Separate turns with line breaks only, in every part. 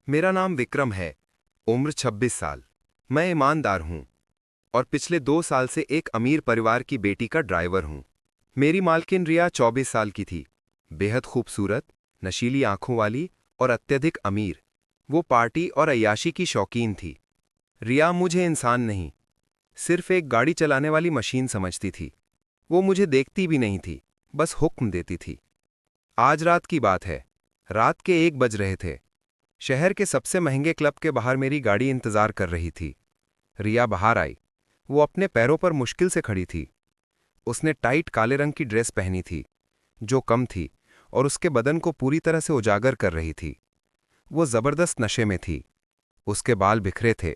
मेरा नाम विक्रम है। उम्र 26 साल। मैं ईमानदार हूं और पिछले 2 साल से एक अमीर परिवार की बेटी का ड्राइवर हूं। मेरी मालकिन रिया 24 साल की थी। बेहद खूबसूरत, नशीली आंखों वाली और अत्यधिक अमीर। वो पार्टी और अय्याशी की शौकीन थी। रिया मुझे इंसान नहीं, सिर्फ एक गाड़ी चलाने वाली मशीन समझती थी। वो मुझे देखती भी नहीं थी, बस हुक्म देती थी। आज रात की बात है। रात के 1 बज रहे थे। शहर के सबसे महंगे क्लब के बाहर मेरी गाड़ी इंतजार कर रही थी। रिया बाहर आई। वो अपने पैरों पर मुश्किल से खड़ी थी। उसने टाइट काले रंग की ड्रेस पहनी थी, जो कम थी और उसके बदन को पूरी तरह से उजागर कर रही थी। वो जबरदस्त नशे में थी। उसके बाल बिखरे थे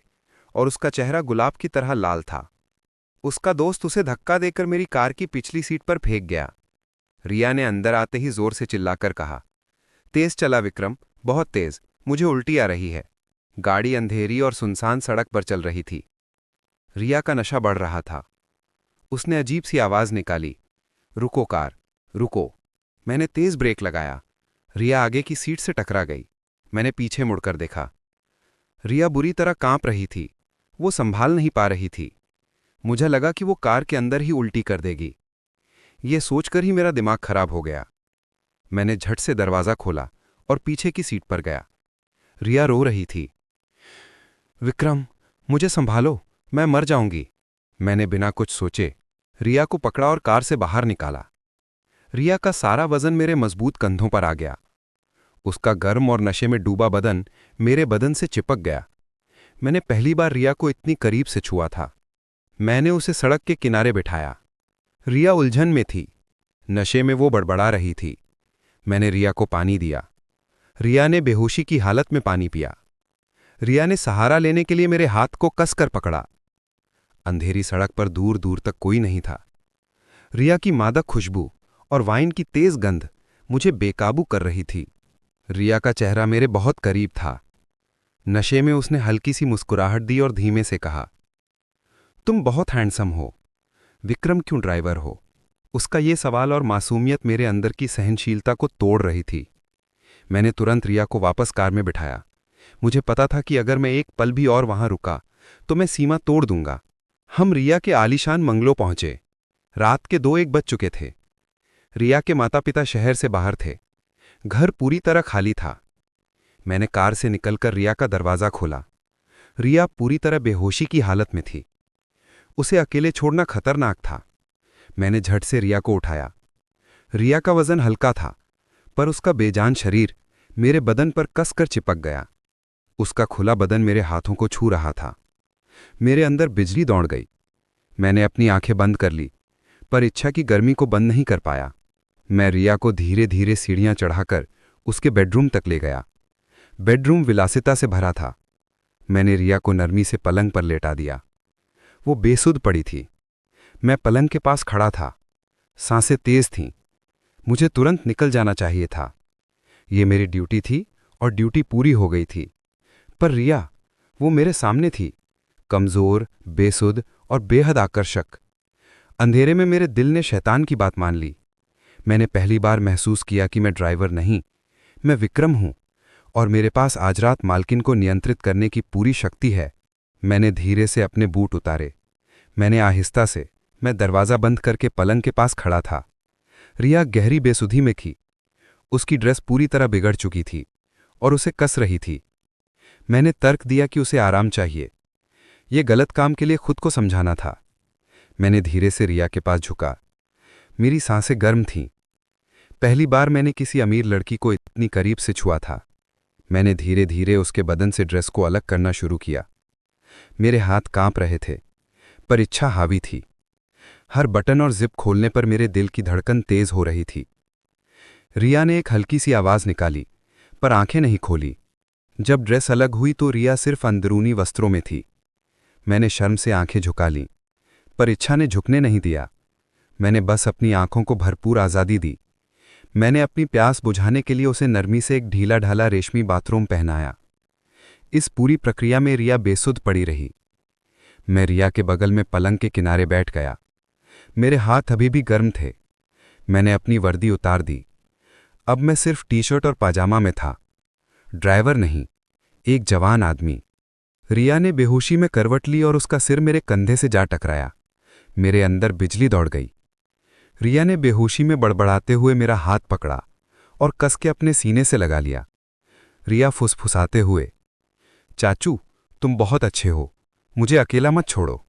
और उसका चेहरा गुलाब की तरह लाल था। उसका दोस्त उसे धक्का देकर मेरी कार की पिछली सीट पर फेंक गया। रिया ने अंदर आते ही जोर से चिल्लाकर कहा, तेज चला विक्रम, बहुत तेज, मुझे उल्टी आ रही है। गाड़ी अंधेरी और सुनसान सड़क पर चल रही थी। रिया का नशा बढ़ रहा था। उसने अजीब सी आवाज निकाली, रुको कार, रुको। मैंने तेज ब्रेक लगाया। रिया आगे की सीट से टकरा गई। मैंने पीछे मुड़कर देखा। रिया बुरी तरह कांप रही थी। वो संभाल नहीं पा रही थी। मुझे लगा कि वो कार के अंदर ही उल्टी कर देगी। ये सोचकर ही मेरा दिमाग खराब हो गया। मैंने झट से दरवाजा खोला और पीछे की सीट पर गया। रिया रो रही थी। विक्रम, मुझे संभालो, मैं मर जाऊंगी। मैंने बिना कुछ सोचे रिया को पकड़ा और कार से बाहर निकाला। रिया का सारा वजन मेरे मजबूत कंधों पर आ गया। उसका गर्म और नशे में डूबा बदन मेरे बदन से चिपक गया। मैंने पहली बार रिया को इतनी करीब से छुआ था। मैंने उसे सड़क के किनारे बिठाया। रिया उलझन में थी। नशे में वो बड़बड़ा रही थी। मैंने रिया को पानी दिया। रिया ने बेहोशी की हालत में पानी पिया। रिया ने सहारा लेने के लिए मेरे हाथ को कसकर पकड़ा। अंधेरी सड़क पर दूर दूर तक कोई नहीं था। रिया की मादक खुशबू और वाइन की तेज गंध मुझे बेकाबू कर रही थी। रिया का चेहरा मेरे बहुत करीब था। नशे में उसने हल्की सी मुस्कुराहट दी और धीमे से कहा, तुम बहुत हैंडसम हो। विक्रम क्यों ड्राइवर हो? उसका ये सवाल और मासूमियत मेरे अंदर की सहनशीलता को तोड़ रही थी। मैंने तुरंत रिया को वापस कार में बिठाया। मुझे पता था कि अगर मैं एक पल भी और वहां रुका तो मैं सीमा तोड़ दूंगा। हम रिया के आलीशान बंगलो पहुंचे। रात के 2-1 बज चुके थे। रिया के माता पिता शहर से बाहर थे। घर पूरी तरह खाली था। मैंने कार से निकलकर रिया का दरवाजा खोला। रिया पूरी तरह बेहोशी की हालत में थी। उसे अकेले छोड़ना खतरनाक था। मैंने झट से रिया को उठाया। रिया का वजन हल्का था, पर उसका बेजान शरीर मेरे बदन पर कसकर चिपक गया। उसका खुला बदन मेरे हाथों को छू रहा था। मेरे अंदर बिजली दौड़ गई। मैंने अपनी आंखें बंद कर ली, पर इच्छा की गर्मी को बंद नहीं कर पाया। मैं रिया को धीरे धीरे सीढ़ियां चढ़ाकर उसके बेडरूम तक ले गया। बेडरूम विलासिता से भरा था। मैंने रिया को नरमी से पलंग पर लेटा दिया। वो बेसुध पड़ी थी। मैं पलंग के पास खड़ा था। सांसें तेज थीं। मुझे तुरंत निकल जाना चाहिए था। ये मेरी ड्यूटी थी और ड्यूटी पूरी हो गई थी। पर रिया, वो मेरे सामने थी, कमजोर, बेसुध और बेहद आकर्षक। अंधेरे में मेरे दिल ने शैतान की बात मान ली। मैंने पहली बार महसूस किया कि मैं ड्राइवर नहीं, मैं विक्रम हूं और मेरे पास आज रात मालकिन को नियंत्रित करने की पूरी शक्ति है। मैंने धीरे से अपने बूट उतारे। मैंने आहिस्ता से मैं दरवाजा बंद करके पलंग के पास खड़ा था। रिया गहरी बेसुधी में थी। उसकी ड्रेस पूरी तरह बिगड़ चुकी थी और उसे कस रही थी। मैंने तर्क दिया कि उसे आराम चाहिए। यह गलत काम के लिए खुद को समझाना था। मैंने धीरे से रिया के पास झुका। मेरी सांसें गर्म थीं। पहली बार मैंने किसी अमीर लड़की को इतनी करीब से छुआ था। मैंने धीरे धीरे उसके बदन से ड्रेस को अलग करना शुरू किया। मेरे हाथ कांप रहे थे, पर इच्छा हावी थी। हर बटन और जिप खोलने पर मेरे दिल की धड़कन तेज हो रही थी। रिया ने एक हल्की सी आवाज निकाली, पर आंखें नहीं खोली। जब ड्रेस अलग हुई तो रिया सिर्फ अंदरूनी वस्त्रों में थी। मैंने शर्म से आंखें झुका लीं, पर इच्छा ने झुकने नहीं दिया। मैंने बस अपनी आंखों को भरपूर आज़ादी दी। मैंने अपनी प्यास बुझाने के लिए उसे नरमी से एक ढीला ढाला रेशमी बाथरूम पहनाया। इस पूरी प्रक्रिया में रिया बेसुध पड़ी रही। मैं रिया के बगल में पलंग के किनारे बैठ गया। मेरे हाथ अभी भी गर्म थे। मैंने अपनी वर्दी उतार दी। अब मैं सिर्फ टी शर्ट और पाजामा में था। ड्राइवर नहीं,
एक जवान आदमी। रिया ने बेहोशी में करवट ली और उसका सिर मेरे कंधे से जा टकराया। मेरे अंदर बिजली दौड़ गई। रिया ने बेहोशी में बड़बड़ाते हुए मेरा हाथ पकड़ा और कस के अपने सीने से लगा लिया। रिया फुसफुसाते हुए, चाचू तुम बहुत अच्छे हो, मुझे अकेला मत छोड़ो।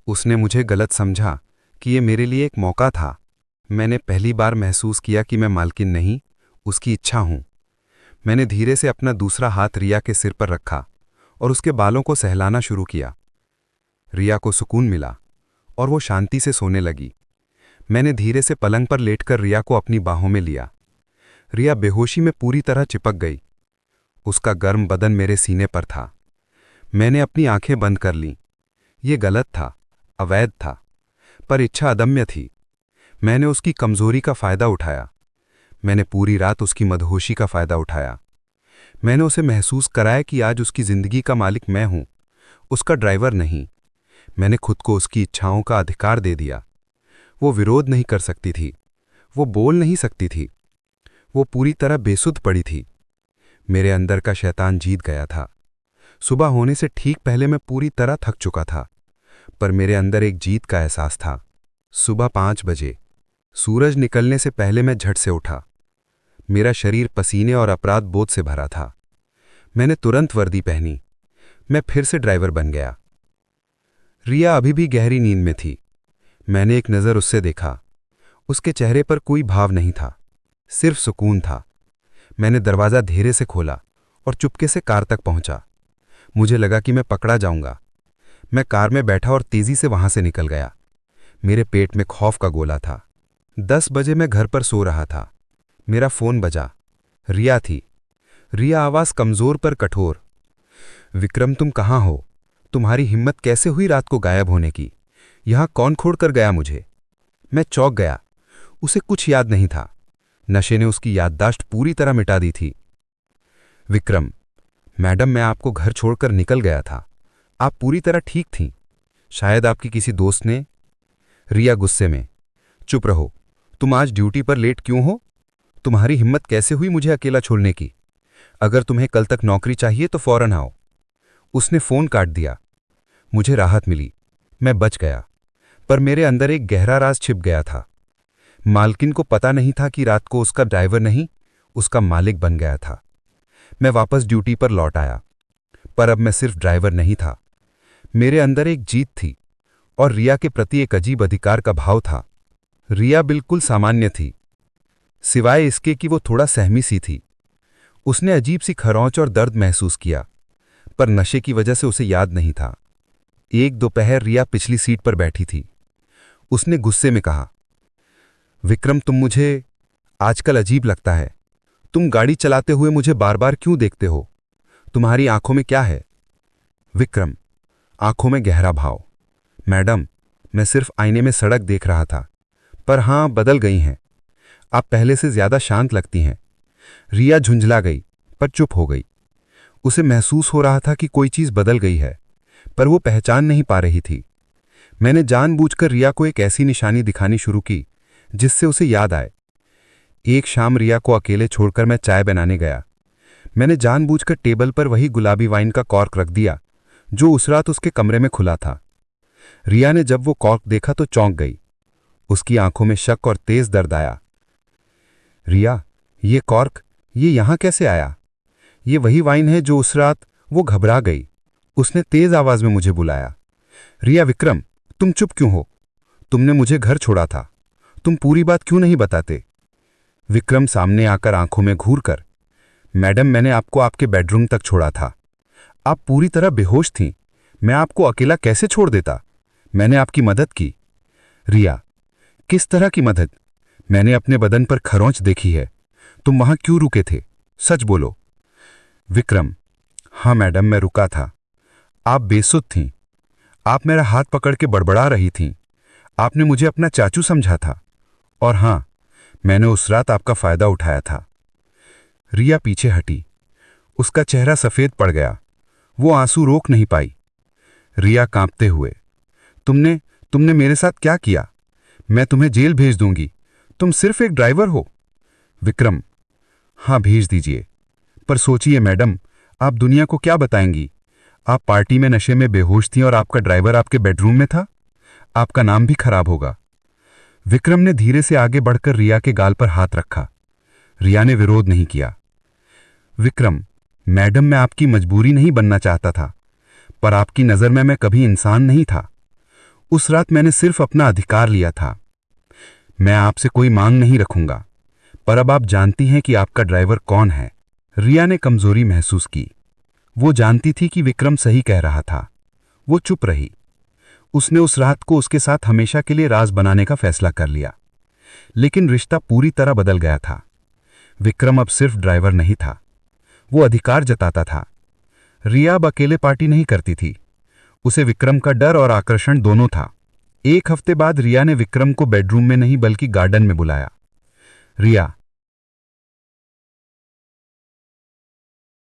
उसने मुझे गलत समझा कि ये मेरे लिए एक मौका था। मैंने पहली बार महसूस किया कि मैं मालकिन नहीं, उसकी इच्छा हूं। मैंने धीरे से अपना दूसरा हाथ रिया के सिर पर रखा और उसके बालों को सहलाना शुरू किया। रिया को सुकून मिला और वो शांति से सोने लगी। मैंने धीरे से पलंग पर लेटकर रिया को अपनी बाहों में लिया। रिया बेहोशी में पूरी तरह चिपक गई। उसका गर्म बदन मेरे सीने पर था। मैंने अपनी आंखें बंद कर लीं। ये गलत था, अवैध था, पर इच्छा अदम्य थी। मैंने उसकी कमजोरी का फायदा उठाया। मैंने पूरी रात उसकी मदहोशी का फायदा उठाया। मैंने उसे महसूस कराया कि आज उसकी जिंदगी का मालिक मैं हूं, उसका ड्राइवर नहीं। मैंने खुद को उसकी इच्छाओं का अधिकार दे दिया। वो विरोध नहीं कर सकती थी, वो बोल नहीं सकती थी, वो पूरी तरह बेसुध पड़ी थी। मेरे अंदर का शैतान जीत गया था। सुबह होने से ठीक पहले मैं पूरी तरह थक चुका था, पर मेरे अंदर एक जीत का एहसास था। सुबह 5 बजे सूरज निकलने से पहले मैं झट से उठा। मेरा शरीर पसीने और अपराध बोध से भरा था। मैंने तुरंत वर्दी पहनी। मैं फिर से ड्राइवर बन गया। रिया अभी भी गहरी नींद में थी। मैंने एक नज़र उससे देखा। उसके चेहरे पर कोई भाव नहीं था, सिर्फ सुकून था। मैंने दरवाज़ा धीरे से खोला और चुपके से कार तक पहुंचा। मुझे लगा कि मैं पकड़ा जाऊंगा। मैं कार में बैठा और तेजी से वहां से निकल गया। मेरे पेट में खौफ का गोला था। 10 बजे मैं घर पर सो रहा था। मेरा फोन बजा। रिया थी। रिया आवाज कमजोर पर कठोर। विक्रम तुम कहाँ हो? तुम्हारी हिम्मत कैसे हुई रात को गायब होने की? यहां कौन छोड़ कर गया मुझे? मैं चौंक गया। उसे कुछ याद नहीं था। नशे ने उसकी याददाश्त पूरी तरह मिटा दी थी। विक्रम, मैडम मैं आपको घर छोड़कर निकल गया था। आप पूरी तरह ठीक थीं। शायद आपकी किसी दोस्त ने। रिया गुस्से में, चुप रहो। तुम आज ड्यूटी पर लेट क्यों हो? तुम्हारी हिम्मत कैसे हुई मुझे अकेला छोड़ने की? अगर तुम्हें कल तक नौकरी चाहिए तो फौरन आओ। उसने फोन काट दिया। मुझे राहत मिली। मैं बच गया, पर मेरे अंदर एक गहरा राज छिप गया था। मालकिन को पता नहीं था कि रात को उसका ड्राइवर नहीं, उसका मालिक बन गया था। मैं वापस ड्यूटी पर लौट आया, पर अब मैं सिर्फ ड्राइवर नहीं था। मेरे अंदर एक जीत थी और रिया के प्रति एक अजीब अधिकार का भाव था। रिया बिल्कुल सामान्य थी, सिवाय इसके कि वो थोड़ा सहमी सी थी। उसने अजीब सी खरोंच और दर्द महसूस किया, पर नशे की वजह से उसे याद नहीं था। एक दोपहर रिया पिछली सीट पर बैठी थी। उसने गुस्से में कहा, विक्रम तुम मुझे आजकल अजीब लगता है। तुम गाड़ी चलाते हुए मुझे बार बार क्यों देखते हो? तुम्हारी आंखों में क्या है? विक्रम, आंखों में गहरा भाव। मैडम, मैं सिर्फ आईने में सड़क देख रहा था। पर हां, बदल गई हैं। आप पहले से ज्यादा शांत लगती हैं। रिया झुंझला गई, पर चुप हो गई। उसे महसूस हो रहा था कि कोई चीज बदल गई है, पर वो पहचान नहीं पा रही थी। मैंने जानबूझकर रिया को एक ऐसी निशानी दिखानी शुरू की जिससे उसे याद आए। एक शाम रिया को अकेले छोड़कर मैं चाय बनाने गया। मैंने जानबूझकर टेबल पर वही गुलाबी वाइन का कॉर्क रख दिया जो उस रात उसके कमरे में खुला था। रिया ने जब वो कॉर्क देखा तो चौंक गई। उसकी आंखों में शक और तेज दर्द आया। रिया, ये कॉर्क, ये यहां कैसे आया? ये वही वाइन है जो उस रात। वो घबरा गई। उसने तेज आवाज में मुझे बुलाया। रिया, विक्रम, तुम चुप क्यों हो? तुमने मुझे घर छोड़ा था। तुम पूरी बात क्यों नहीं बताते? विक्रम सामने आकर आंखों में घूर कर, मैडम मैंने आपको आपके बेडरूम तक छोड़ा था। आप पूरी तरह बेहोश थीं। मैं आपको अकेला कैसे छोड़ देता? मैंने आपकी मदद की। रिया, किस तरह की मदद? मैंने अपने बदन पर खरोंच देखी है। तुम वहां क्यों रुके थे? सच बोलो। विक्रम, हाँ मैडम, मैं रुका था। आप बेसुध थीं। आप मेरा हाथ पकड़ के बड़बड़ा रही थीं। आपने मुझे अपना चाचू समझा था। और हां, मैंने उस रात आपका फायदा उठाया था। रिया पीछे हटी। उसका चेहरा सफेद पड़ गया। वो आंसू रोक नहीं पाई। रिया कांपते हुए, तुमने तुमने मेरे साथ क्या किया? मैं तुम्हें जेल भेज दूंगी। तुम सिर्फ एक ड्राइवर हो। विक्रम, हां भेज दीजिए, पर सोचिए मैडम, आप दुनिया को क्या बताएंगी? आप पार्टी में नशे में बेहोश थी और आपका ड्राइवर आपके बेडरूम में था। आपका नाम भी खराब होगा। विक्रम ने धीरे से आगे बढ़कर रिया के गाल पर हाथ रखा। रिया ने विरोध नहीं किया। विक्रम, मैडम, मैं आपकी मजबूरी नहीं बनना चाहता था, पर आपकी नज़र में मैं कभी इंसान नहीं था। उस रात मैंने सिर्फ अपना अधिकार लिया था। मैं आपसे कोई मांग नहीं रखूंगा, पर अब आप जानती हैं कि आपका ड्राइवर कौन है। रिया ने कमजोरी महसूस की। वो जानती थी कि विक्रम सही कह रहा था। वो चुप रही। उसने उस रात को उसके साथ हमेशा के लिए राज बनाने का फैसला कर लिया। लेकिन रिश्ता पूरी तरह बदल गया था। विक्रम अब सिर्फ ड्राइवर नहीं था, वो अधिकार जताता था। रिया अब अकेले पार्टी नहीं करती थी। उसे विक्रम का डर और आकर्षण दोनों था। एक हफ्ते बाद रिया ने विक्रम को बेडरूम में नहीं बल्कि गार्डन में बुलाया। रिया,